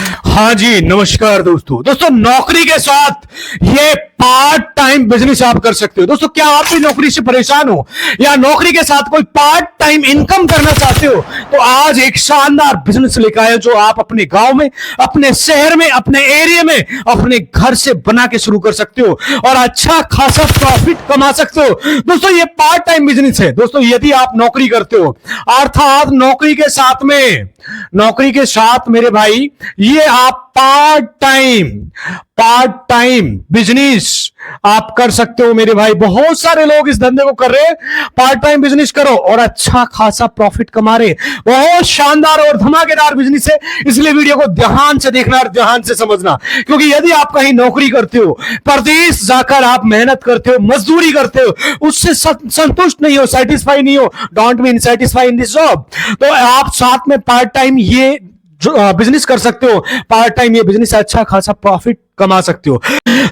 हाँ जी, नमस्कार दोस्तों। नौकरी के साथ ये पार्ट टाइम बिजनेस आप कर सकते हो। दोस्तों, क्या आप भी नौकरी से परेशान हो या नौकरी के साथ कोई पार्ट टाइम इनकम करना चाहते हो, तो आज एक शानदार बिजनेस लेकर आए जो आप अपने गांव में, अपने शहर में, अपने एरिया में, अपने घर से बना के शुरू कर सकते हो और अच्छा खासा प्रॉफिट कमा सकते हो। दोस्तों, ये पार्ट टाइम बिजनेस है। दोस्तों, यदि आप नौकरी करते हो, अर्थात नौकरी के साथ मेरे भाई, ये आप पार्ट टाइम बिजनेस आप कर सकते हो मेरे भाई। बहुत सारे लोग इस धंधे को कर रहे हैं। पार्ट टाइम बिजनेस करो और अच्छा खासा प्रॉफिट कमा रहे। बहुत शानदार और धमाकेदार बिजनेस है, इसलिए वीडियो को ध्यान से देखना और ध्यान से समझना। क्योंकि यदि आप कहीं नौकरी करते हो, परदेश जाकर आप मेहनत करते हो, मजदूरी करते हो, उससे संतुष्ट नहीं हो, सेटिस्फाई नहीं हो, don't mean satisfy in this job, तो आप साथ में पार्ट टाइम ये बिजनेस कर सकते हो। पार्ट टाइम ये बिजनेस अच्छा खासा प्रॉफिट कमा सकते हो।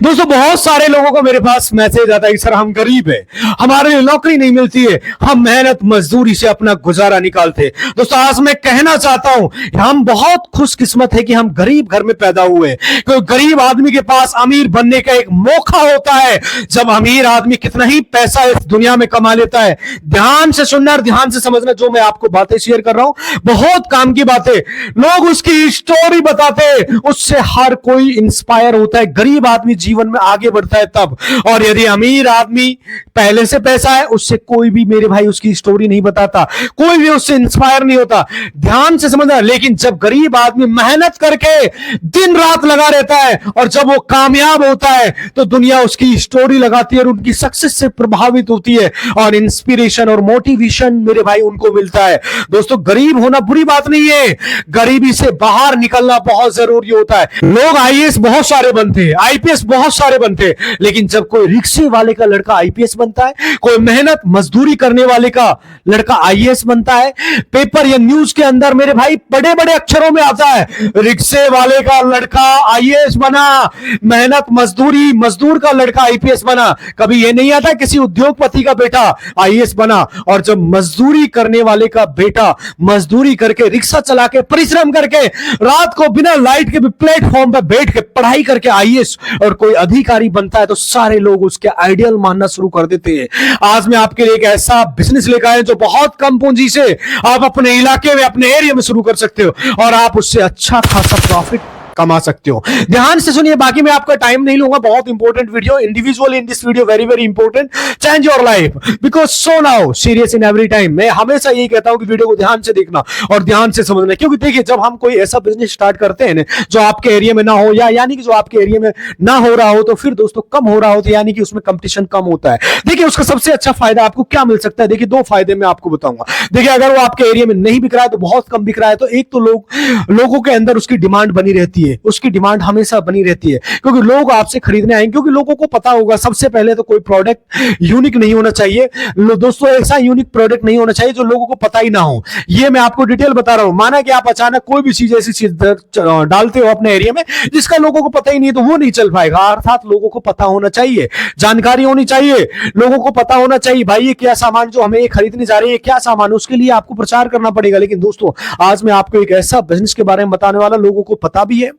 दोस्तों, बहुत सारे लोगों को मेरे पास मैसेज आता है कि सर हम गरीब है, हमारे लिए नौकरी नहीं मिलती है, हम मेहनत मजदूरी से अपना गुजारा निकालते हैं। दोस्तों, आज मैं कहना चाहता हूं, हम बहुत खुशकिस्मत है कि हम गरीब घर में पैदा हुए, क्योंकि गरीब आदमी के पास अमीर बनने का एक मौका होता है। जब अमीर आदमी कितना ही पैसा इस दुनिया में कमा लेता है, ध्यान से सुनना और ध्यान से समझना, जो मैं आपको बातें शेयर कर रहा हूं बहुत काम की बातें। लोग उसकी स्टोरी बताते, उससे हर कोई इंस्पायर होता है। गरीब आदमी जीवन में आगे बढ़ता है तब, और यदि अमीर आदमी पहले से पैसा है, उससे कोई भी मेरे भाई उसकी स्टोरी नहीं बताता, कोई भी उससे इंस्पायर नहीं होता। ध्यान से समझना। लेकिन जब गरीब आदमी मेहनत करके दिन रात लगा रहता है और जब वो कामयाब होता है, तो दुनिया उसकी स्टोरी लगाती है और उनकी सक्सेस से प्रभावित होती है और इंस्पिरेशन और मोटिवेशन मेरे भाई उनको मिलता है। दोस्तों, गरीब होना बुरी बात नहीं है, गरीबी से बाहर निकलना बहुत जरूरी होता है। लोग आईएएस बहुत सारे बनते हैं, आईपीएस बहुत सारे बनते हैं, लेकिन जब कोई रिक्शे वाले का लड़का आईपीएस बनता है, कोई मेहनत मजदूरी करने वाले का लड़का आईएएस बनता है, पेपर या न्यूज के अंदर मेरे भाई बड़े बड़े अक्षरों में आता है, रिक्शे वाले का लड़का आईएएस बना, मेहनत मजदूर का लड़का आईपीएस बना। कभी यह नहीं आता किसी उद्योगपति का बेटा आईएएस बना। और जब मजदूरी करने वाले का बेटा मजदूरी करके, रिक्शा चला के, परिश्रम करके, रात को बिना लाइट के भी प्लेटफॉर्म पर बैठ के पढ़ाई करके आईएएस और कोई अधिकारी बनता है, तो सारे लोग उसके आइडियल मानना शुरू कर देते हैं। आज मैं आपके लिए एक ऐसा बिजनेस लेकर आया जो बहुत कम पूंजी से आप अपने इलाके में, अपने एरिया में शुरू कर सकते हो और आप उससे अच्छा खासा प्रॉफिट कमा सकते हो। ध्यान से सुनिए, बाकी मैं आपका टाइम नहीं लूंगा। बहुत important video, individual in this video, very very important, change your life because so now serious in every time. मैं हमेशा यही कहता हूं कि वीडियो को ध्यान से देखना और ध्यान से समझना। क्योंकि देखिए, जब हम कोई ऐसा बिजनेस स्टार्ट करते हैं जो आपके एरिया में ना हो, या यानी कि जो आपके एरिया में ना हो रहा हो, तो फिर दोस्तों कम हो रहा हो, तो यानी कि उसमें कंपटीशन कम होता है। देखिए, उसका सबसे अच्छा फायदा आपको क्या मिल सकता है। देखिए, दो फायदे मैं आपको बताऊंगा। देखिए, अगर वो आपके एरिया में नहीं बिक रहा है, तो बहुत कम बिक रहा है, तो एक तो लोगों के अंदर उसकी डिमांड बनी रहती है, उसकी डिमांड हमेशा बनी रहती है, क्योंकि लोग आपसे खरीदने आएंगे। क्योंकि लोगों को पता होगा, सबसे पहले तो कोई प्रोडक्ट यूनिक नहीं होना चाहिए दोस्तों, ऐसा यूनिक प्रोडक्ट नहीं होना चाहिए जो लोगों को पता ही ना हो। ये मैं आपको डिटेल बता रहा हूं। माना कि आप अचानक कोई भी चीज, ऐसी चीज डालते हो अपने एरिया में जिसका लोगों को पता ही नहीं है, तो वो नहीं चल पाएगा। अर्थात लोगों को पता होना चाहिए, जानकारी होनी चाहिए, लोगों को पता होना चाहिए भाई ये क्या सामान जो हमें खरीदने जा रहे हैं, क्या सामान, उसके लिए आपको प्रचार करना पड़ेगा। लेकिन दोस्तों, आज मैं आपको एक ऐसा बिजनेस के बारे में बताने वाला, लोगों को पता भी है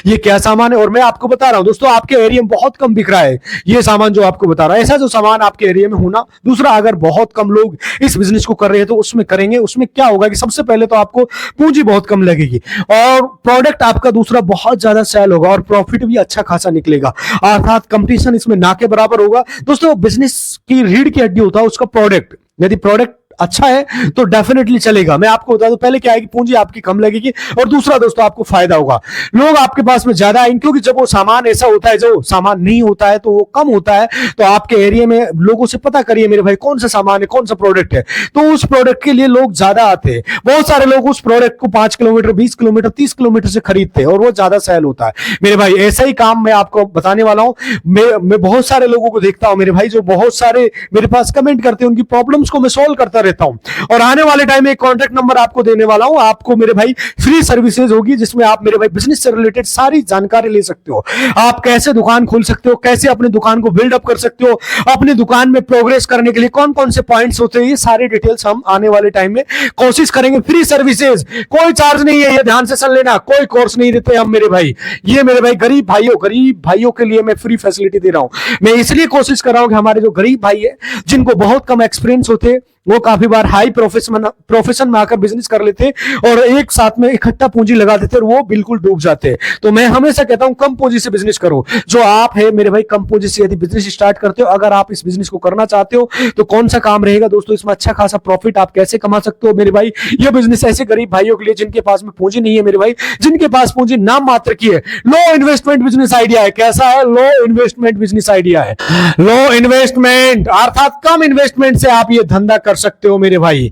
ये क्या सामान है, और मैं आपको बता रहा हूं दोस्तों, आपके एरिया में बहुत कम बिक रहा है ये सामान जो आपको बता रहा है। ऐसा जो सामान आपके एरिया में होना। दूसरा, अगर बहुत कम लोग इस बिजनेस को कर रहे हैं तो उसमें करेंगे, उसमें क्या होगा कि सबसे पहले तो आपको पूंजी बहुत कम लगेगी और प्रोडक्ट आपका दूसरा बहुत ज्यादा सेल होगा और प्रॉफिट भी अच्छा खासा निकलेगा। अर्थात कंपटीशन इसमें ना के बराबर होगा। दोस्तों, बिजनेस की रीढ़ की हड्डी होता है उसका प्रोडक्ट। यदि प्रोडक्ट अच्छा है तो डेफिनेटली चलेगा। मैं आपको बता दूं, पहले क्या है कि पूंजी आपकी कम लगेगी और दूसरा दोस्तों आपको फायदा होगा, लोग आपके पास में ज्यादा आएंगे। क्योंकि जब वो सामान ऐसा होता है, जो सामान नहीं होता है तो वो कम होता है, तो आपके एरिया में लोगों से पता करिए मेरे भाई कौन सा सामान है, कौन सा प्रोडक्ट है, तो उस प्रोडक्ट के लिए लोग ज्यादा आते हैं। बहुत सारे लोग उस प्रोडक्ट को 5 किलोमीटर, 20 किलोमीटर, 30 किलोमीटर से खरीदते हैं और वो ज्यादा सेल होता है। मेरे भाई, ऐसा ही काम मैं आपको बताने वाला हूं। मैं बहुत सारे लोगों को देखता हूं मेरे भाई, जो बहुत सारे मेरे पास कमेंट करते हैं, उनकी प्रॉब्लम्स को मैं सॉल्व करता रहता हूं। और आने वाले टाइम में एक कॉन्टैक्ट नंबर आपको देने वाला हूं, आपको मेरे भाई फ्री सर्विसेज होगी जिसमें आप मेरे भाई बिजनेस से रिलेटेड सारी जानकारी ले सकते हो। आप कैसे दुकान खोल सकते हो, कैसे अपनी दुकान को बिल्डअप कर सकते हो, अपनी दुकान में प्रोग्रेस करने के लिए कौन कौन से पॉइंट्स होते हैं, ये सारी डिटेल्स हम आने वाले टाइम में कोशिश करेंगे। फ्री सर्विसेज, कोई चार्ज नहीं है, ये ध्यान से सुन लेना, कोई कोर्स नहीं देते हम मेरे भाई। ये मेरे भाई गरीब भाइयों के लिए मैं फ्री फैसिलिटी दे रहा हूं। मैं इसलिए कोशिश कर रहा हूं कि हमारे जो गरीब भाई है जिनको बहुत कम एक्सपीरियंस होते हैं, वो काफी बार हाई प्रोफेशन में आकर बिजनेस कर लेते और एक साथ में इकट्ठा पूंजी लगा देते और वो बिल्कुल डूब जाते हैं। तो मैं हमेशा कहता हूं कम पूंजी से बिजनेस करो। जो आप है मेरे भाई कम पूंजी से यदि बिजनेस स्टार्ट करते हो, अगर आप इस बिजनेस को करना चाहते हो तो कौन सा काम रहेगा दोस्तों, इसमें अच्छा खासा प्रॉफिट आप कैसे कमा सकते हो मेरे भाई। ये बिजनेस ऐसे गरीब भाइयों के लिए जिनके पास में पूंजी नहीं है मेरे भाई, जिनके पास पूंजी नाम मात्र की है। लो इन्वेस्टमेंट बिजनेस आइडिया है। कैसा है? लो इन्वेस्टमेंट बिजनेस आइडिया है। लो इन्वेस्टमेंट अर्थात कम इन्वेस्टमेंट से आप ये धंधा कर सकते हो मेरे भाई।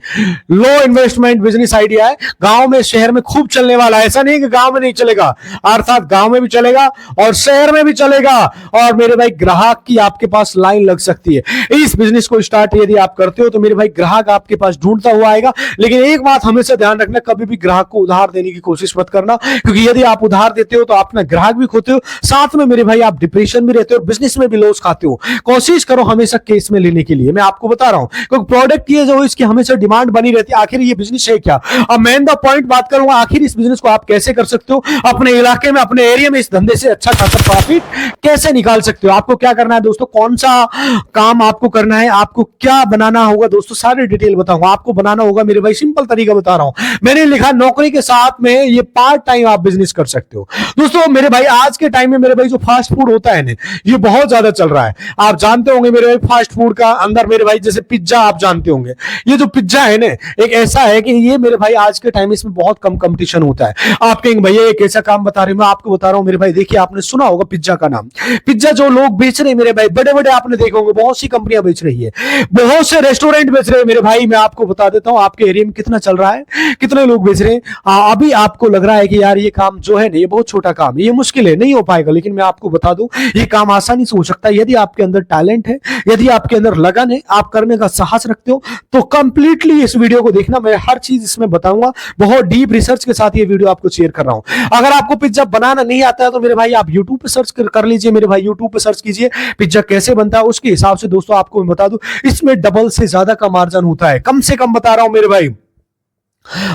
लो इन्वेस्टमेंट बिजनेस आइडिया है। गांव में शहर में खूब चलने वाला है। ऐसा नहीं कि गांव में नहीं चलेगा, अर्थात गांव में भी चलेगा और शहर में भी चलेगा। और मेरे भाई ग्राहक की आपके पास लाइन लग सकती है। इस बिजनेस को स्टार्ट यदि आप करते हो तो मेरे भाई ग्राहक आपके पास ढूंढता हुआ आएगा। लेकिन एक बात हमेशा ध्यान रखना, कभी भी ग्राहक को उधार देने की कोशिश मत करना, क्योंकि यदि आप उधार देते हो तो अपना ग्राहक भी खोते हो, साथ में मेरे भाई आप डिप्रेशन भी रहते हो और बिजनेस में भी लॉस खाते हो। कोशिश करो हमेशा केस में लेने के लिए। मैं आपको बता रहा हूं क्योंकि प्रोडक्ट की जो इसकी हमेशा डिमांड बनी रहती है। आखिर ये बिजनेस है क्या? अब मैं द पॉइंट बात करूंगा, आखिर इस बिजनेस को आप कैसे कर सकते हो, अपने इलाके में अपने एरिया में इस धंधे से अच्छा खासा प्रॉफिट कैसे निकाल सकते हो। आपको क्या करना है दोस्तों, कौन सा काम आपको करना है, आपको क्या बनाना होगा दोस्तों, सारी डिटेल बताऊंगा। आपको बनाना होगा मेरे भाई, सिंपल तरीका बता रहा हूं। मैंने लिखा नौकरी के साथ में ये पार्ट टाइम आप बिजनेस कर सकते हो। दोस्तों मेरे भाई आज के टाइम में मेरे भाई जो फास्ट फूड होता है ना, ये बहुत ज्यादा चल रहा है। आप जानते होंगे मेरे भाई फास्ट फूड का अंदर मेरे भाई जैसे पिज्जा आप जानते होंगे। ये जो पिज्जा है ना, एक ऐसा है कि ये मेरे भाई आज के टाइम में इसमें बहुत कम कंपटीशन होता है। आप कहेंगे भैया ये कैसा काम बता रहे हो, मैं आपको बता रहा हूं मेरे भाई। देखिए आपने सुना होगा पिज्जा का नाम। पिज्जा जो लोग बेच रहे हैं मेरे भाई, बड़े बड़े आपने देखे होंगे, बहुत सी कंपनियां बेच रही है, बहुत से रेस्टोरेंट बेच रहे हैं मेरे भाई। मैं आपको बता देता हूं आपके एरिया में कितना चल रहा है, कितने लोग बेच रहे हैं। अभी आपको लग रहा है कि यार ये काम जो है ना ये बहुत छोटा काम है, ये मुश्किल है, नहीं हो पाएगा, लेकिन मैं आपको बता दूं ये काम आसानी से हो सकता है। यदि आपके अंदर टैलेंट है, यदि आपके अंदर लगन है, आप करने का साहस रखते हो तो कंप्लीटली इस वीडियो को देखना। मैं हर चीज इसमें बताऊंगा, बहुत डीप रिसर्च के साथ ये वीडियो आपको शेयर कर रहा हूं। अगर आपको पिज्जा बनाना नहीं आता है तो मेरे भाई आप यूट्यूब पे सर्च कर लीजिए मेरे भाई, यूट्यूब पे सर्च कीजिए पिज्जा कैसे बनता है। उसके हिसाब से दोस्तों आपको मैं बता दूं इसमें डबल से ज्यादा का मार्जिन होता है। कम से कम बता रहा हूं मेरे भाई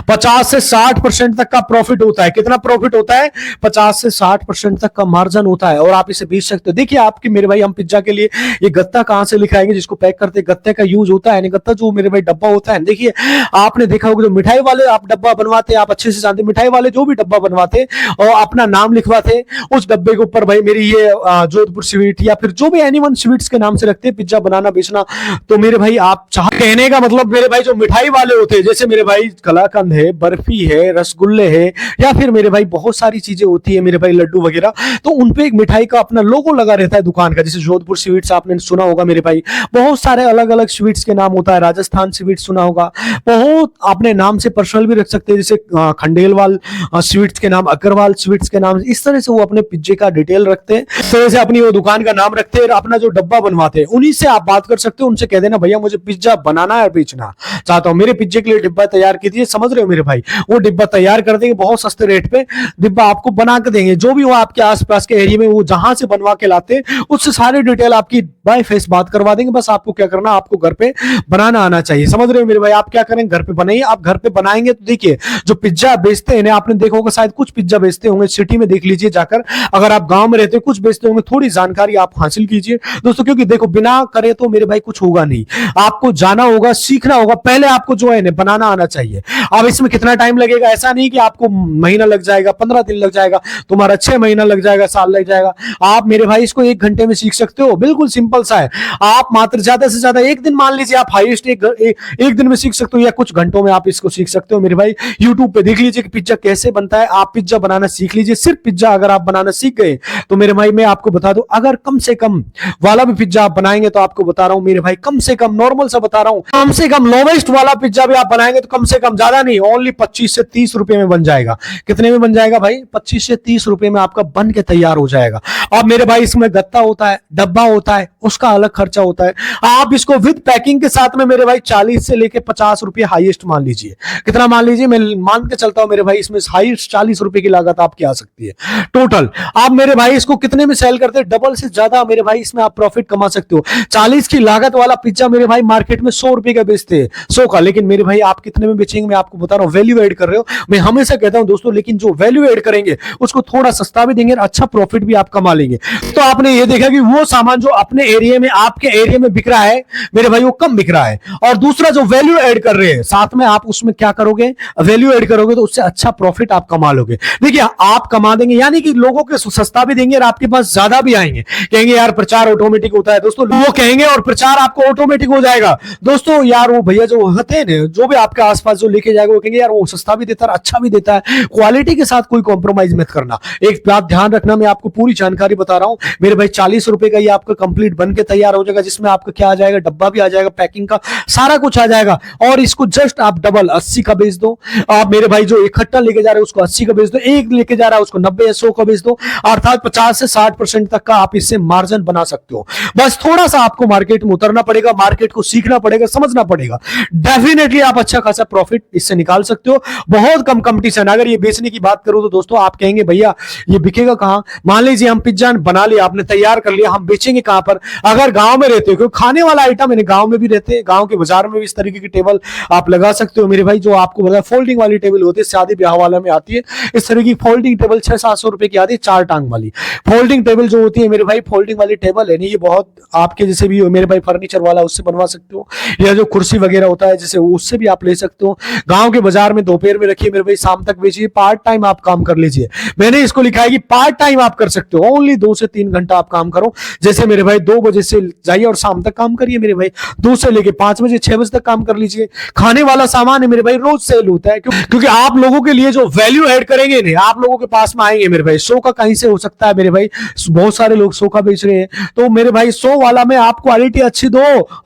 50 से 60% तक का प्रॉफिट होता है। कितना प्रॉफिट होता है? 50 से 60% तक का मार्जिन होता है और आप इसे बेच सकते हो। देखिए आपके मेरे भाई हम पिज्जा के लिए ये गत्ता कहां से लिखाएंगे, जिसको पैक करते हैं गत्ते का यूज होता है। गत्ता जो मेरे भाई डब्बा होता है, देखिए आपने देखा होगा जो मिठाई वाले आप डब्बा बनवाते हैं, आप अच्छे से जानते हैं, मिठाई वाले जो भी डब्बा बनवाते और अपना नाम लिखवाते, उस डब्बे के ऊपर भाई मेरी ये जोधपुर स्वीट या फिर जो भी एनीवन स्वीट्स के नाम से रखते हैं पिज्जा बनाना बेचना। तो मेरे भाई आप चाह कहने का मतलब मेरे भाई जो मिठाई वाले होते हैं, जैसे मेरे भाई कलाकंद है, बर्फी है, रसगुल्ले है, या फिर मेरे भाई बहुत सारी चीजें होती है मेरे भाई लड्डू वगैरह, तो उनपे एक मिठाई का अपना लोगो लगा रहता है दुकान का। जैसे जोधपुर स्वीट्स आपने सुना होगा मेरे भाई, बहुत सारे अलग अलग स्वीट्स के नाम होता है। राजस्थान स्वीट सुना होगा, बहुत अपने नाम से पर्सनल भी रख सकते हैं, जैसे खंडेलवाल स्वीट्स के नाम, अग्रवाल स्वीट्स के नाम, इस तरह से वो अपने पिज्जे का डिटेल रखते हैं। इस तरह से अपनी वो दुकान का नाम रखते हैं, अपना जो डब्बा बनवाते हैं उन्हीं से आप बात कर सकते हो। उनसे कह देना भैया मुझे पिज्जा बनाना है, बेचना चाहता हूं, मेरे पिज्जे के लिए डिब्बा तैयार कीजिए। समझ रहे हो मेरे भाई, वो डिब्बा तैयार कर देंगे बहुत सस्ते रेट पे, डिब्बा आपको बना के देंगे। जो भी हो आपके आसपास के एरिया में वो जहां से बनवा के लाते हैं उससे सारी डिटेल आपकी बाय फेस बात करवा देंगे। बस आपको क्या करना, आपको घर पे बनाना आना चाहिए। समझ रहे हो मेरे भाई, आप क्या करें घर पे बनाइए। आप घर पे बनाएंगे तो देखिए जो पिज्जा बेचते हैं, आपने देखा होगा शायद कुछ पिज्जा बेचते होंगे सिटी में, देख लीजिए जाकर। अगर आप गांव में रहते हो कुछ बेचते होंगे, थोड़ी जानकारी आप हासिल कीजिए दोस्तों, क्योंकि देखो बिना करे तो मेरे भाई कुछ होगा नहीं। आपको जाना होगा, सीखना होगा, पहले आपको जो है बनाना आना चाहिए। अब इसमें कितना टाइम लगेगा, ऐसा नहीं कि आपको महीना लग जाएगा, 15 दिन लग जाएगा, तुम्हारा 6 महीना लग जाएगा, साल लग जाएगा। आप मेरे भाई इसको 1 घंटे में सीख सकते हो, बिल्कुल सिंपल सा है। आप मात्र ज्यादा से ज्यादा 1 दिन मान लीजिए, आप हाईएस्ट एक दिन में सीख सकते हो या कुछ घंटों में आप इसको सीख सकते हो मेरे भाई। यूट्यूब पे देख लीजिए कि पिज्जा कैसे बनता है, आप पिज्जा बनाना सीख लीजिए। सिर्फ पिज्जा अगर आप बनाना सीख गए तो मेरे भाई मैं आपको बता दूं, अगर कम से कम वाला भी पिज्जा आप बनाएंगे तो आपको बता रहा हूं मेरे भाई, कम से कम नॉर्मल सा बता रहा हूं, कम से कम लोवेस्ट वाला पिज्जा भी आप बनाएंगे तो कम से कम ज्यादा नहीं, ओनली 25 से 30 रुपए में बन जाएगा। कितने में बन जाएगा भाई? 25 से 30 रुपए में आपका बन के तैयार हो जाएगा। अब मेरे भाई इसमें गत्ता होता है, डब्बा होता है, उसका अलग खर्चा होता है। आप इसको विद पैकिंग के साथ में मेरे भाई 40 से लेके 50 रुपए हाईएस्ट मान लीजिए। कितना मान लीजिए? मैं मान के चलता हूं मेरे भाई इसमें हाईएस्ट 40 रुपए की लागत आपकी आ सकती है टोटल। आप मेरे भाई इसको कितने में सेल करते हैं? डबल से ज्यादा मेरे भाई इसमें आप प्रॉफिट कमा सकते हो। 40 की लागत वाला पिज्जा मेरे भाई मार्केट में 100 रुपए का बेचते हैं, 100 का, लेकिन मेरे भाई आप कितने में बेचेंगे? मैं आपको बता रहा हूं, वैल्यू ऐड कर रहे हो। मैं हमेशा कहता हूं दोस्तों, लेकिन जो वैल्यू ऐड करेंगे उसको थोड़ा सस्ता भी देंगे और अच्छा प्रॉफिट भी आप कमा लेंगे। तो आपने ये देखा कि वो सामान जो अपने एरिया में, आपके एरिया में बिक रहा है मेरे भाई, वो कम बिक रहा है। और दूसरा जो वैल्यू ऐड कर रहे हैं साथ में, आप उसमें क्या करोगे? वैल्यू ऐड करोगे तो उससे अच्छा प्रॉफिट आप कमा लोगे। देखिए आप कमा देंगे, यानी कि लोगों के सस्ता भी देंगे और आपके पास ज्यादा भी आएंगे। कहेंगे यार प्रचार ऑटोमेटिक होता है दोस्तों, वो कहेंगे और प्रचार आपको ऑटोमेटिक हो जाएगा दोस्तों। यार वो भैया जो होते हैं ना, जो भी आपके आसपास जो लेके जाएगा, वो कहेंगे यार वो सस्ता भी देता है, अच्छा भी देता है। क्वालिटी के साथ कोई कॉम्प्रोमाइज मत करना। एक बात ध्यान रखना, मैं आपको पूरी जानकारी बता रहा हूं मेरे भाई। 40 रुपए का ये आपका कंप्लीट बन के तैयार हो जाएगा, जिसमें आपका क्या आ जाएगा? डब्बा भी आ जाएगा, पैकिंग का सारा कुछ आ जाएगा। और इसको जस्ट आप डबल 80 का बेच दो। आप मेरे भाई जो इकट्ठा लेके जा रहे हो उसको 80 का बेच दो, एक लेके जा रहा है उसको 90 या 100 का बेच दो। अर्थात 50 से 60% तक का आप इससे मार्जिन बना सकते हो। बस थोड़ा सा आपको मार्केट में उतरना पड़ेगा, मार्केट को सीखना पड़ेगा, समझना पड़ेगा। डेफिनेटली आप अच्छा खासा प्रॉफिट इससे निकाल सकते हो। बहुत कम कंपटीशन। अगर ये बेचने की बात करूं तो दोस्तों आप कहेंगे भैया ये बिकेगा कहां? मान लीजिए हम पिज्जा बना लिया, आपने तैयार कर लिया, हम बेचेंगे कहां पर? अगर गांव में रहते हो, क्योंकि खाने वाला आइटम है, गांव में भी रहते हैं, गांव के बाजार में भी इस तरीके की टेबल आप लगा सकते हो मेरे भाई। जो आपको बता, फोल्डिंग वाली टेबल होती है, शादी ब्याह वाला में आती है इस तरह की फोल्डिंग टेबल, 600-700 रुपए की आती है, 4 टांग वाली फोल्डिंग टेबल जो होती है मेरे भाई। फोल्डिंग वाली टेबल है नहीं, ये बहुत आपके जैसे भी मेरे भाई फर्नीचर वाला उससे बनवा सकते हो, या जो कुर्सी वगैरह होता है जैसे उससे भी आप ले सकते हो। गांव के बाजार में दोपहर में रखिए मेरे भाई, शाम तक बेचिए, पार्ट टाइम आप काम कर लीजिए। मैंने इसको लिखा है कि पार्ट टाइम आप कर सकते हो, ओनली 2 से 3 घंटा आप काम करो। जैसे मेरे भाई 2 बजे से जाइए और शाम तक काम करिए मेरे भाई, 2 से लेके 5 बजे 6 बजे तक काम कर लीजिए। खाने वाला सामान है मेरे भाई, रोज सेल होता है, क्योंकि आप लोगों के लिए जो वैल्यू ऐड करेंगे नहीं, आप लोगों के पास में आएंगे मेरे भाई। 100 का कहीं से हो सकता है मेरे भाई, बहुत सारे लोग 100 का बेच रहे हैं, तो मेरे भाई 100 वाला में आप क्वालिटी अच्छी दो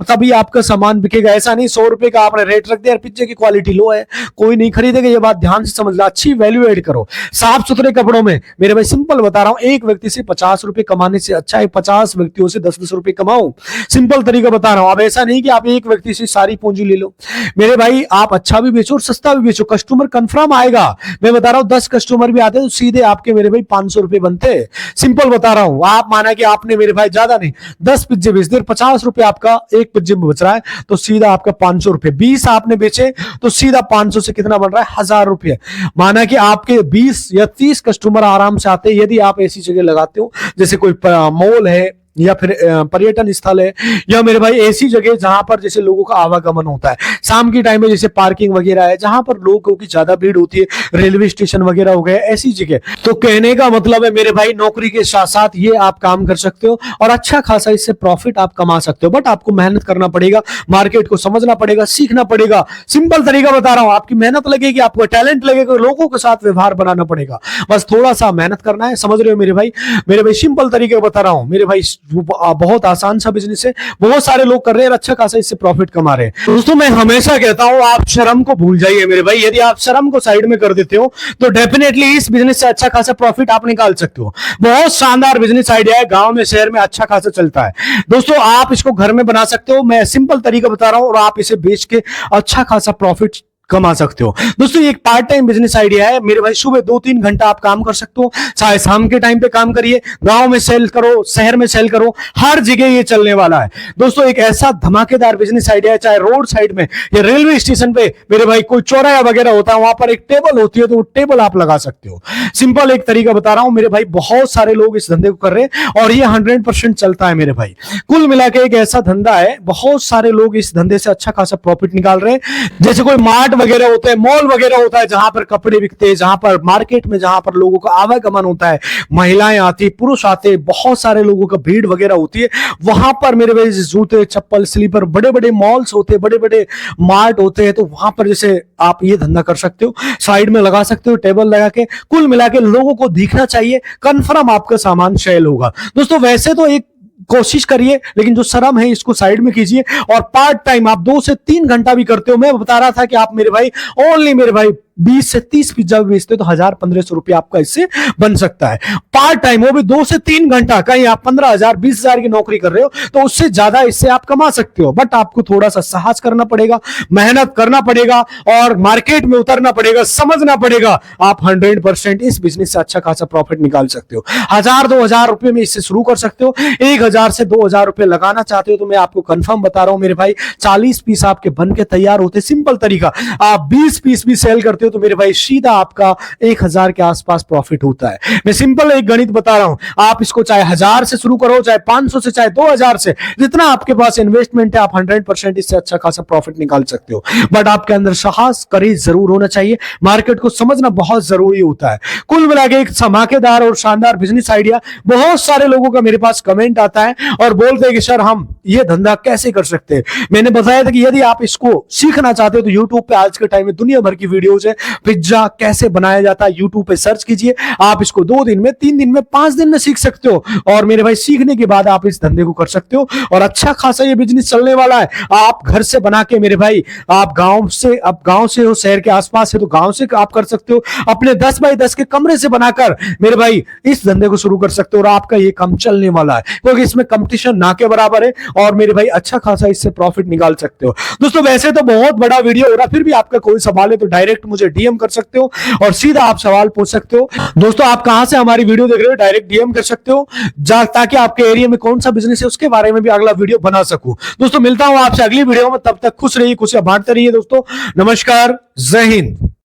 तभी आपका सामान बिकेगा। ऐसा नहीं 100 रुपए का आपने रेट रख दिया, पिज्जे की क्वालिटी लो है, कोई नहीं खरीदेगा। ये बात ध्यान से समझ लो, अच्छी वैल्यू ऐड करो। साफ सुथरे कपड़ों में मेरे भाई, सिंपल बता रहा हूं, एक व्यक्ति से 50 रुपए कमाने से अच्छा है 50 व्यक्तियों से 10-10 रुपए कमाओ। सिंपल तरीका बता रहा हूं। अब ऐसा नहीं कि आप एक व्यक्ति से सारी पूंजी ले लो मेरे भाई, आप अच्छा भी बेचो और सस्ता भी बेचो, कस्टमर कंफर्म आएगा। मैं बता रहा हूं 10 कस्टमर भी आते हैं तो सीधे आपके मेरे भाई 500 रुपए बनते हैं। सिंपल बता रहा हूं। आप माना कि आपने मेरे भाई ज्यादा नहीं 10 पिज्जे बेच दिए, 50 रुपए आपका एक पिज्जे में बच रहा है, तो सीधा आपका 500 रुपए। 20 आपने बेचे तो सीधा 500 से कितना बन रहा है? 1000 रुपए। माना कि आपके 20 या 30 कस्टमर आराम से आते हैं। यदि आप ऐसी जगह लगाते हो जैसे कोई मॉल है या फिर पर्यटन स्थल है, या मेरे भाई ऐसी जगह जहां पर जैसे लोगों का आवागमन होता है शाम के टाइम में, जैसे पार्किंग वगैरह है जहां पर लोगों की ज्यादा भीड़ होती है, रेलवे स्टेशन वगैरह हो गए, ऐसी जगह। तो कहने का मतलब है मेरे भाई, नौकरी के साथ साथ ये आप काम कर सकते हो और अच्छा खासा इससे प्रॉफिट आप कमा सकते हो। बट आपको मेहनत करना पड़ेगा, मार्केट को समझना पड़ेगा, सीखना पड़ेगा। सिंपल तरीका बता रहा हूं, आपकी मेहनत लगेगी, आपको टैलेंट लगेगा, लोगों के साथ व्यवहार बनाना पड़ेगा। बस थोड़ा सा मेहनत करना है, समझ रहे हो मेरे भाई? मेरे भाई सिंपल तरीके बता रहा हूं मेरे भाई, बहुत आसान सा बिजनेस है, बहुत सारे लोग कर रहे हैं, अच्छा खासा इससे प्रॉफिट कमा रहे हैं। दोस्तों मैं हमेशा कहता हूं आप शर्म को भूल जाइए मेरे भाई। यदि आप शर्म को साइड में कर देते हो तो डेफिनेटली इस बिजनेस से अच्छा खासा प्रॉफिट आप निकाल सकते हो। बहुत शानदार बिजनेस आइडिया है, गांव में शहर में अच्छा खासा चलता है दोस्तों। आप इसको घर में बना सकते हो, मैं सिंपल तरीका बता रहा हूं, और आप इसे बेच के अच्छा खासा प्रॉफिट कमा सकते हो। दोस्तों ये एक पार्ट टाइम बिजनेस आइडिया है मेरे भाई। सुबह 2-3 घंटा आप काम कर सकते हो, चाहे शाम के टाइम पे काम करिए, गांव में सेल करो, शहर में सेल करो, हर जगह ये चलने वाला है दोस्तों। एक ऐसा धमाकेदार बिजनेस आइडिया है, चाहे रोड साइड में या रेलवे स्टेशन पे मेरे भाई कोई चौराहा वगैरह होता है, वहां पर एक टेबल होती है, तो वो टेबल आप लगा सकते हो। सिंपल एक तरीका बता रहा हूं मेरे भाई, बहुत सारे लोग इस धंधे को कर रहे हैं और ये 100% चलता है मेरे भाई। कुल मिलाकर एक ऐसा धंधा है, बहुत सारे लोग इस धंधे से अच्छा खासा प्रॉफिट निकाल रहे हैं। जैसे कोई मार्ट वगैरह होते हैं, मॉल वगैरह होता है, जहां पर कपड़े बिकते हैं, जहां पर मार्केट में जहां पर लोगों का आवागमन होता है, महिलाएं आती, पुरुष आते, बहुत सारे लोगों का भीड़ वगैरह होती है, वहां पर मेरे भाई जूते चप्पल स्लीपर, बड़े बड़े मॉल्स होते हैं, बड़े बड़े मार्ट होते हैं, तो वहां पर जैसे आप ये धंधा कर सकते हो, साइड में लगा सकते हो टेबल लगा के। कुल मिला के लोगों को दिखना चाहिए, कंफर्म आपका सामान सेल होगा दोस्तों। वैसे तो एक कोशिश करिए, लेकिन जो शर्म है इसको साइड में कीजिए। और पार्ट टाइम आप 2 से 3 घंटा भी करते हो। मैं बता रहा था कि आप मेरे भाई ओनली मेरे भाई 20 से 30 पिज्जा भी बेचते हो तो 1000-1500 रुपया आपका इससे बन सकता है। पार्ट टाइम वो भी 2 से 3 घंटा, कहीं आप 15,000 20,000 की नौकरी कर रहे हो तो उससे ज्यादा इससे आप कमा सकते हो। बट आपको थोड़ा सा साहस करना पड़ेगा, मेहनत करना पड़ेगा और मार्केट में उतरना पड़ेगा, समझना पड़ेगा। आप 100% इस बिजनेस से अच्छा खासा प्रॉफिट निकाल सकते हो। 1000-2000 रुपए में इससे शुरू कर सकते हो। 1000 से 2000 रुपए लगाना चाहते हो तो मैं आपको कंफर्म बता रहा हूं मेरे भाई, 40 पीस आपके बन के तैयार होते। सिंपल तरीका, आप 20 पीस भी सेल करते हो तो मेरे भाई सीधा आपका 1000 के आसपास प्रॉफिट होता है। मैं सिंपल एक गणित बता रहा हूं, आप इसको चाहे 1000 से शुरू करो, चाहे 500 से, चाहे 2000 से, जितना आपके पास इन्वेस्टमेंट है आप 100% इससे अच्छा खासा प्रॉफिट निकाल सकते हो। बट आपके अंदर साहस, करेज जरूर होना चाहिए, मार्केट को समझना बहुत जरूरी होता है। कुल मिला के एक धमाकेदार और शानदार बिजनेस आइडिया। बहुत सारे लोगों का मेरे पास कमेंट आता है और बोलते हैं कि सर हम ये धंधा कैसे कर सकते हैं। मैंने बताया था कि यदि आप इसको सीखना चाहते हो तो यूट्यूब पे आज के टाइम में दुनिया भर की वीडियोस है, पिज्जा कैसे बनाया जाता है यूट्यूब पे सर्च कीजिए। आप इसको 2 दिन में, 3 दिन में, 5 दिन में सीख सकते हो। और मेरे भाई सीखने के बाद आप इस धंधे को कर सकते हो और अच्छा खासा ये बिजनेस चलने वाला है। आप घर से बना के मेरे भाई, आप गांव से हो, शहर के आसपास है तो गांव से आप कर सकते हो। अपने 10 बाई 10 के कमरे से बनाकर मेरे भाई इस धंधे को शुरू कर सकते हो और आपका ये काम चलने वाला है, क्योंकि इसमें कंपटीशन ना के बराबर है और मेरे भाई अच्छा खासा इससे प्रॉफिट निकाल सकते हो। दोस्तों वैसे तो बहुत बड़ा वीडियो हो रहा, फिर भी आपका कोई सवाल है तो डायरेक्ट मुझे डीएम कर सकते हो और सीधा आप सवाल पूछ सकते हो। दोस्तों आप कहां से हमारी वीडियो देख रहे हो, डायरेक्ट डीएम कर सकते हो ताकि आपके एरिया में कौन सा बिजनेस है उसके बारे में भी अगला वीडियो बना सकूं। दोस्तों मिलता हूं आपसे अगली वीडियो में, तब तक खुश रहिए, खुशियां बांटते रहिए। दोस्तों नमस्कार, जय हिंद।